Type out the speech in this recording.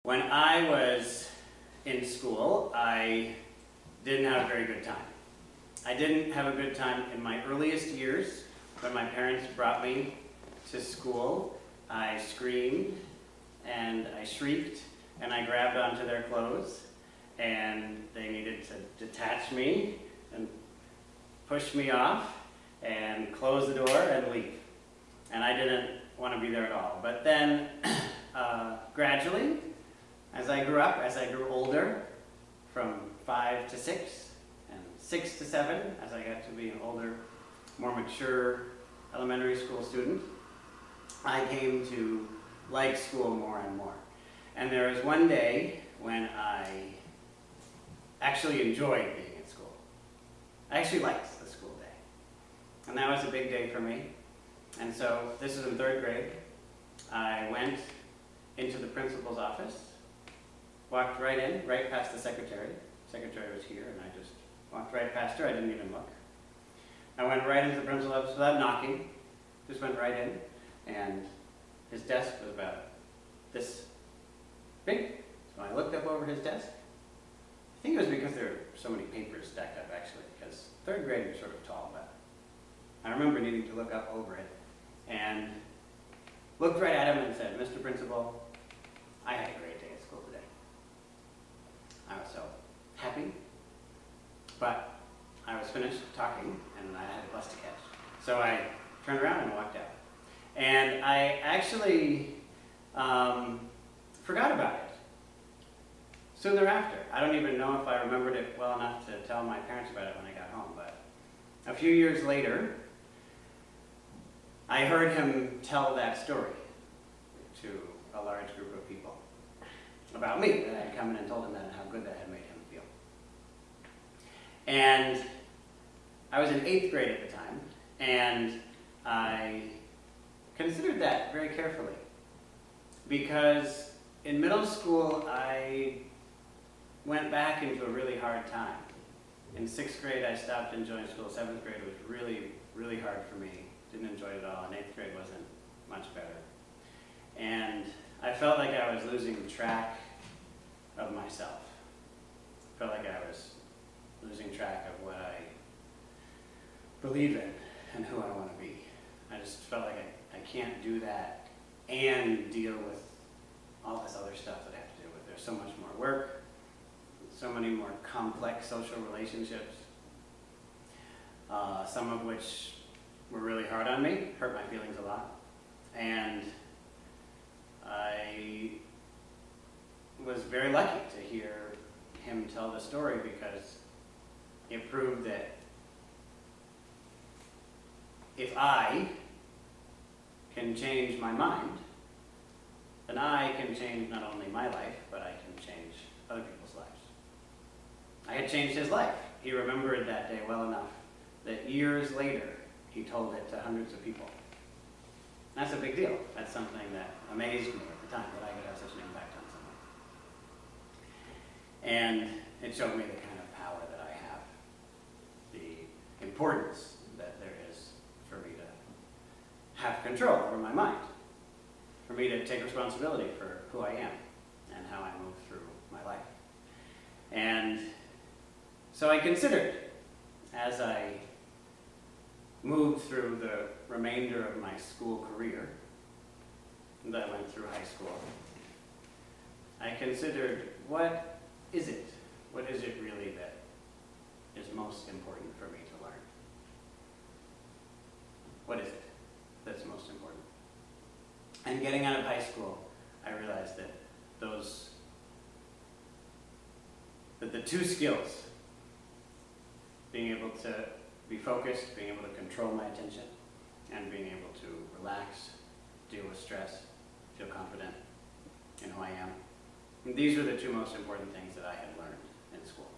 When I was in school, I didn't have a very good time. I didn't have a good time in my earliest years when my parents brought me to school. I screamed and I shrieked and I grabbed onto their clothes and they needed to detach me and push me off and close the door and leave. And I didn't want to be there at all. But then gradually, as I grew up, as I grew older, from 5 to 6, and 6 to 7, as I got to be an older, more mature elementary school student, I came to like school more and more. And there was one day when I actually enjoyed being in school. I actually liked the school day. And that was a big day for me. And so this was in 3rd grade. I went into the principal's office, walked right in, right past the secretary. The secretary was here, and I just walked right past her. I didn't even look. I went right into the principal's office without knocking. Just went right in, and his desk was about this big. So I looked up over his desk. I think it was because there were so many papers stacked up, actually, because 3rd grade was sort of tall, but I remember needing to look up over it, and looked right at him and said, "Mr. Principal, I had a great day at school today." I was so happy, but I was finished talking and I had a bus to catch. So I turned around and walked out. And I actually forgot about it soon thereafter. I don't even know if I remembered it well enough to tell my parents about it when I got home, but a few years later, I heard him tell that story to a large group of people about me, that I had come in and told him that and how good that had made him feel. And I was in 8th grade at the time, and I considered that very carefully, because in middle school I went back into a really hard time. In 6th grade I stopped enjoying school. 7th grade was really, really hard for me. Didn't enjoy it at all, and 8th grade wasn't much better. And I felt like I was losing track of myself. I felt like I was losing track of what I believe in and who I want to be. I just felt like I can't do that and deal with all this other stuff that I have to deal with. There's so much more work, so many more complex social relationships, some of which were really hard on me, hurt my feelings a lot. And I was very lucky to hear him tell the story, because it proved that if I can change my mind, then I can change not only my life, but I can change other people's lives. I had changed his life. He remembered that day well enough that years later he told it to hundreds of people. That's a big deal. That's something that amazed me at the time, that I could have such an impact on someone. And it showed me the kind of power that I have, the importance that there is for me to have control over my mind, for me to take responsibility for who I am and how I move through my life. And so I considered, as I moved through the remainder of my school career, that I went through high school, I considered, what is it? What is it really that is most important for me to learn? What is it that's most important? And getting out of high school, I realized that the 2 skills, being able to be focused, being able to control my attention, and being able to relax, deal with stress, feel confident in who I am. And these were the 2 most important things that I had learned in school.